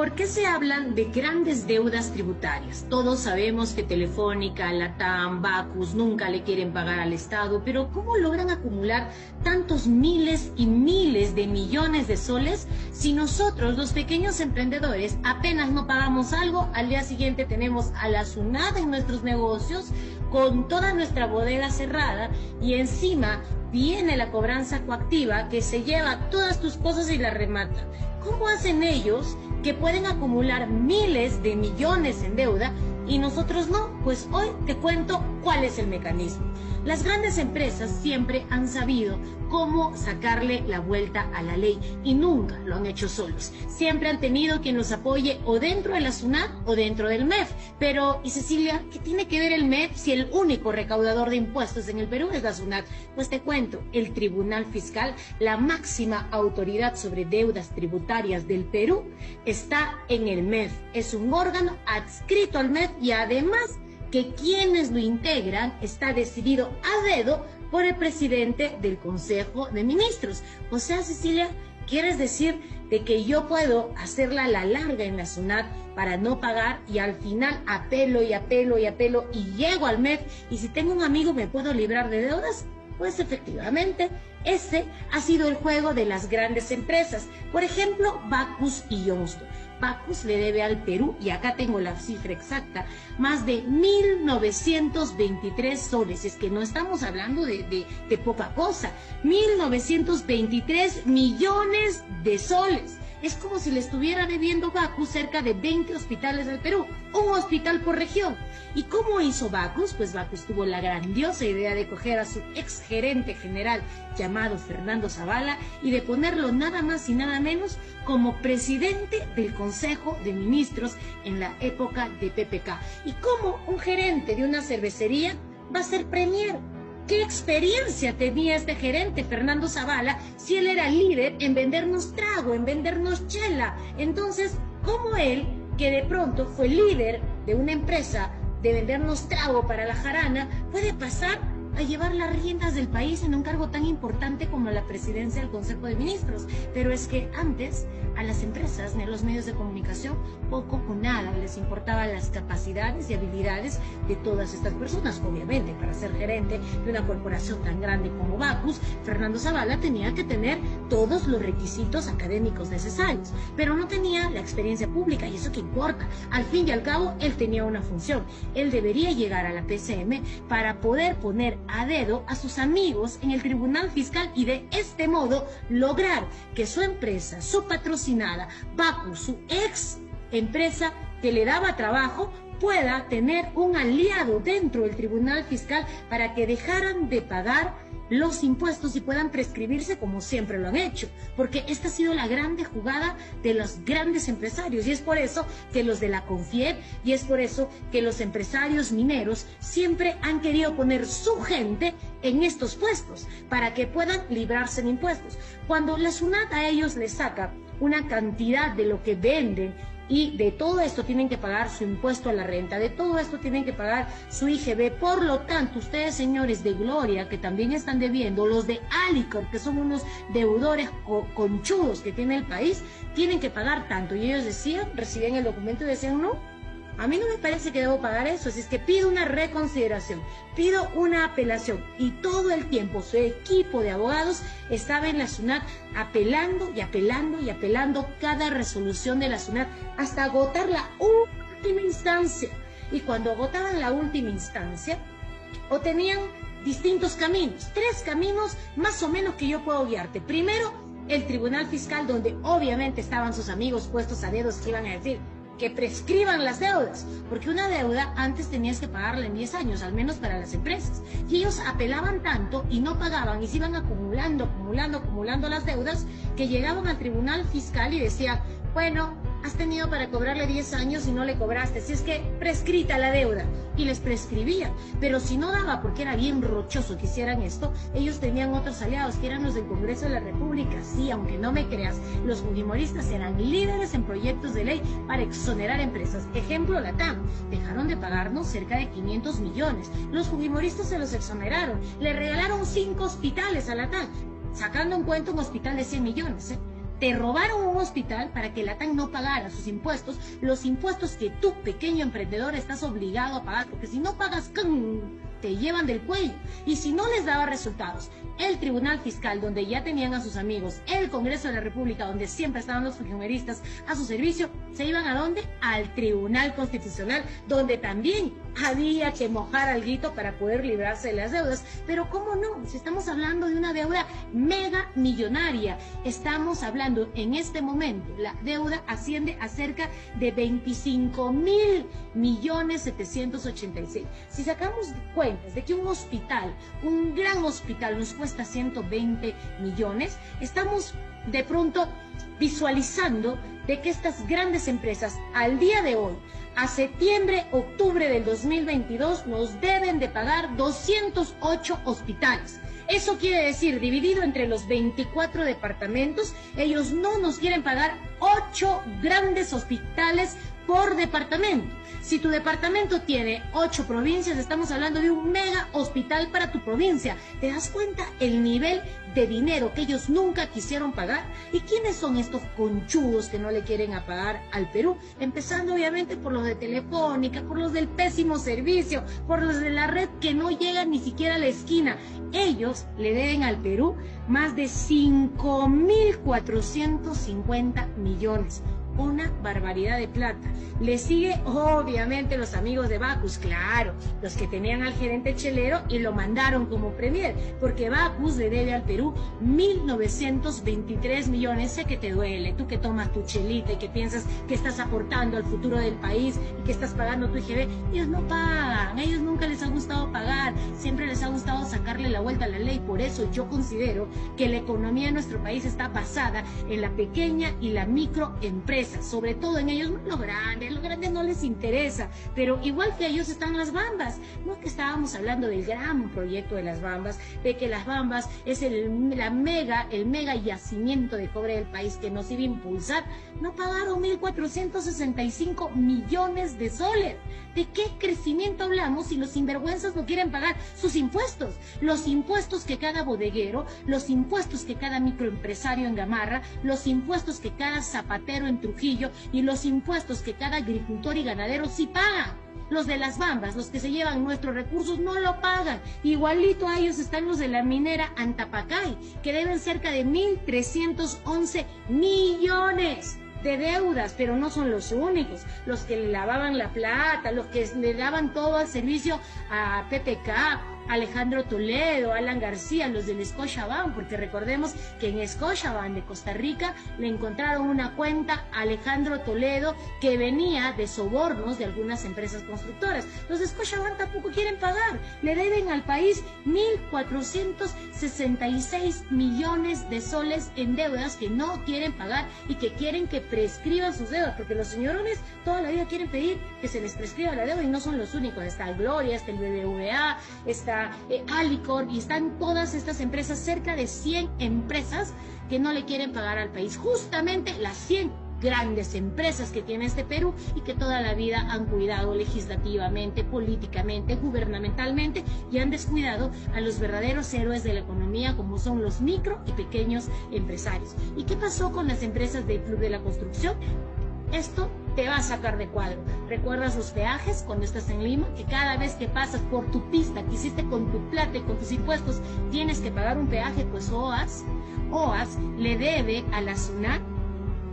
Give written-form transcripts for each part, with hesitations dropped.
¿Por qué se hablan de grandes deudas tributarias? Todos sabemos que Telefónica, Latam, Bacus nunca le quieren pagar al Estado, pero ¿cómo logran acumular tantos miles y miles de millones de soles si nosotros, los pequeños emprendedores, apenas no pagamos algo, al día siguiente tenemos a la SUNAT en nuestros negocios con toda nuestra bodega cerrada y encima viene la cobranza coactiva que se lleva todas tus cosas y la remata? ¿Cómo hacen ellos que pueden acumular miles de millones en deuda y nosotros no? Pues hoy te cuento cuál es el mecanismo. Las grandes empresas siempre han sabido cómo sacarle la vuelta a la ley y nunca lo han hecho solos. Siempre han tenido quien los apoye o dentro de la SUNAT o dentro del MEF. Pero, y Cecilia, ¿qué tiene que ver el MEF si el único recaudador de impuestos en el Perú es la SUNAT? Pues te cuento, el Tribunal Fiscal, la máxima autoridad sobre deudas tributarias del Perú, está en el MEF. Es un órgano adscrito al MEF y además que quienes lo integran está decidido a dedo por el presidente del Consejo de Ministros. O sea, Cecilia, ¿quieres decir de que yo puedo hacerla a la larga en la SUNAT para no pagar y al final apelo y apelo y apelo y llego al MEF y si tengo un amigo me puedo librar de deudas? Pues efectivamente, ese ha sido el juego de las grandes empresas. Por ejemplo, Bacus y Johnston. Bacus le debe al Perú, y acá tengo la cifra exacta, más de 1.923 soles. Es que no estamos hablando de poca cosa. 1.923 millones de soles. Es como si le estuviera debiendo Bacus cerca de 20 hospitales del Perú, un hospital por región. ¿Y cómo hizo Bacus? Pues Bacus tuvo la grandiosa idea de coger a su ex gerente general llamado Fernando Zavala y de ponerlo nada más y nada menos como presidente del Consejo de Ministros en la época de PPK. ¿Y cómo un gerente de una cervecería va a ser premier? ¿Qué experiencia tenía este gerente, Fernando Zavala, si él era líder en vendernos trago, en vendernos chela? Entonces, ¿cómo él, que de pronto fue líder de una empresa de vendernos trago para la jarana, puede pasar a llevar las riendas del país en un cargo tan importante como la presidencia del Consejo de Ministros? Pero es que antes a las empresas ni a los medios de comunicación poco o nada les importaban las capacidades y habilidades de todas estas personas. Obviamente, para ser gerente de una corporación tan grande como Bacus, Fernando Zavala tenía que tener todos los requisitos académicos necesarios, pero no tenía la experiencia pública, y eso qué importa. Al fin y al cabo, él tenía una función. Él debería llegar a la PCM para poder poner a dedo a sus amigos en el Tribunal Fiscal y de este modo lograr que su empresa, su patrocinada, Bacus, su ex empresa que le daba trabajo, pueda tener un aliado dentro del Tribunal Fiscal para que dejaran de pagar los impuestos y puedan prescribirse como siempre lo han hecho, porque esta ha sido la grande jugada de los grandes empresarios, y es por eso que los de la CONFIEP, y es por eso que los empresarios mineros siempre han querido poner su gente en estos puestos, para que puedan librarse de impuestos. Cuando la SUNAT a ellos les saca una cantidad de lo que venden, y de todo esto tienen que pagar su impuesto a la renta, de todo esto tienen que pagar su IGB. Por lo tanto, ustedes, señores de Gloria, que también están debiendo, los de Alicor, que son unos deudores conchudos que tiene el país, tienen que pagar tanto. Y ellos decían, recibían el documento y decían, no, a mí no me parece que debo pagar eso, así es que pido una reconsideración, pido una apelación. Y todo el tiempo su equipo de abogados estaba en la SUNAT apelando y apelando y apelando cada resolución de la SUNAT hasta agotar la última instancia. Y cuando agotaban la última instancia, o tenían distintos caminos, 3 caminos más o menos que yo puedo guiarte. Primero, el Tribunal Fiscal, donde obviamente estaban sus amigos puestos a dedos que iban a decir que prescriban las deudas, porque una deuda antes tenías que pagarla en 10 años, al menos para las empresas, y ellos apelaban tanto y no pagaban y se iban acumulando las deudas, que llegaban al Tribunal Fiscal y decían, bueno, has tenido para cobrarle 10 años y no le cobraste, si es que prescrita la deuda, y les prescribían. Pero si no daba, porque era bien rochoso que hicieran esto, ellos tenían otros aliados, que eran los del Congreso de la República. Sí, aunque no me creas, los fujimoristas eran líderes en proyectos de ley para exonerar empresas. Ejemplo, Latam, dejaron de pagarnos cerca de 500 millones, los fujimoristas se los exoneraron, le regalaron 5 hospitales a Latam, sacando en cuenta un hospital de 100 millones, te robaron un hospital para que Latam no pagara sus impuestos, los impuestos que tú, pequeño emprendedor, estás obligado a pagar, porque si no pagas, te llevan del cuello. Y si no les daba resultados, el Tribunal Fiscal, donde ya tenían a sus amigos, el Congreso de la República, donde siempre estaban los fujimoristas a su servicio, ¿se iban a dónde? Al Tribunal Constitucional, donde también había que mojar alguito para poder librarse de las deudas. Pero ¿cómo no? Si estamos hablando de una deuda mega millonaria, estamos hablando en este momento, la deuda asciende a cerca de 25.786.000. Si sacamos cuentas de que un hospital, un gran hospital, nos cuesta 120 millones, estamos de pronto visualizando de que estas grandes empresas al día de hoy, a septiembre, octubre del 2022, nos deben de pagar 208 hospitales. Eso quiere decir, dividido entre los 24 departamentos, ellos no nos quieren pagar 8 grandes hospitales por departamento. Si tu departamento tiene 8 provincias, estamos hablando de un mega hospital para tu provincia. ¿Te das cuenta el nivel de dinero que ellos nunca quisieron pagar? ¿Y quiénes son estos conchudos que no le quieren a pagar al Perú? Empezando obviamente por los de Telefónica, por los del pésimo servicio, por los de la red que no llegan ni siquiera a la esquina. Ellos le deben al Perú más de 5.450 millones. Una barbaridad de plata. Le sigue obviamente los amigos de Bacus, claro, los que tenían al gerente chelero y lo mandaron como premier, porque Bacus le debe al Perú 1.923 millones. Sé que te duele, tú que tomas tu chelita y que piensas que estás aportando al futuro del país y que estás pagando tu IGB. Ellos no pagan, a ellos nunca les ha gustado pagar, siempre les ha gustado sacarle la vuelta a la ley. Por eso yo considero que la economía de nuestro país está basada en la pequeña y la microempresa, sobre todo en ellos, no los grandes no les interesa, pero igual que ellos están las Bambas. No es que estábamos hablando del gran proyecto de las Bambas, de que las Bambas es el mega yacimiento de cobre del país que nos iba a impulsar. No pagaron 1.465 millones de soles. ¿De qué crecimiento hablamos si los sinvergüenzas no quieren pagar sus impuestos? Los impuestos que cada bodeguero, los impuestos que cada microempresario en Gamarra, los impuestos que cada zapatero en Trujillo y los impuestos que cada agricultor y ganadero sí pagan. Los de las Bambas, los que se llevan nuestros recursos, no lo pagan. Igualito a ellos están los de la minera Antapacay, que deben cerca de 1.311 millones de deudas, pero no son los únicos, los que le lavaban la plata, los que le daban todo al servicio a PPK, Alejandro Toledo, Alan García, los del Scotiabank, porque recordemos que en Scotiabank de Costa Rica le encontraron una cuenta a Alejandro Toledo que venía de sobornos de algunas empresas constructoras. Los de Scotiabank tampoco quieren pagar, le deben al país 1.466 millones de soles en deudas que no quieren pagar y que quieren que prescriban sus deudas, porque los señorones toda la vida quieren pedir que se les prescriba la deuda y no son los únicos. Está Gloria, está el BBVA, está Alicor y están todas estas empresas, cerca de 100 empresas que no le quieren pagar al país, justamente las 100 grandes empresas que tiene este Perú y que toda la vida han cuidado legislativamente, políticamente, gubernamentalmente y han descuidado a los verdaderos héroes de la economía, como son los micro y pequeños empresarios. ¿Y qué pasó con las empresas del Club de la Construcción? Esto te va a sacar de cuadro. ¿Recuerdas los peajes cuando estás en Lima? Que cada vez que pasas por tu pista que hiciste con tu plata y con tus impuestos tienes que pagar un peaje. Pues OAS le debe a la SUNAT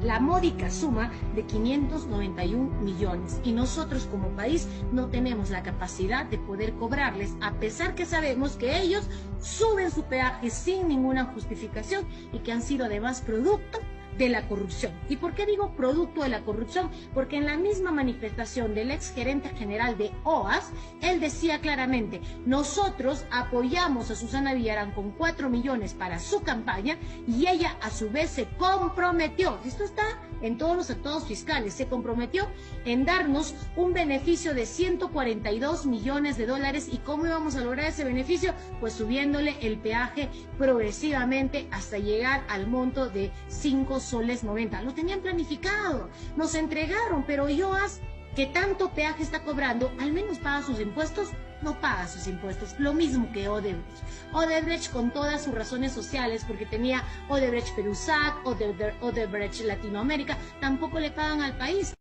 la módica suma de 591 millones y nosotros como país no tenemos la capacidad de poder cobrarles, a pesar que sabemos que ellos suben su peaje sin ninguna justificación y que han sido además producto de la corrupción. ¿Y por qué digo producto de la corrupción? Porque en la misma manifestación del ex gerente general de OAS, él decía claramente: nosotros apoyamos a Susana Villarán con 4 millones para su campaña y ella a su vez se comprometió, esto está en todos los actos fiscales, se comprometió en darnos un beneficio de 142 millones de dólares. ¿Y cómo íbamos a lograr ese beneficio? Pues subiéndole el peaje progresivamente hasta llegar al monto de 5 soles 90. Lo tenían planificado, nos entregaron, pero OAS, que tanto peaje está cobrando, al menos paga sus impuestos. no paga sus impuestos, lo mismo que Odebrecht. Odebrecht con todas sus razones sociales, porque tenía Odebrecht Perusac, Odebrecht Latinoamérica, tampoco le pagan al país.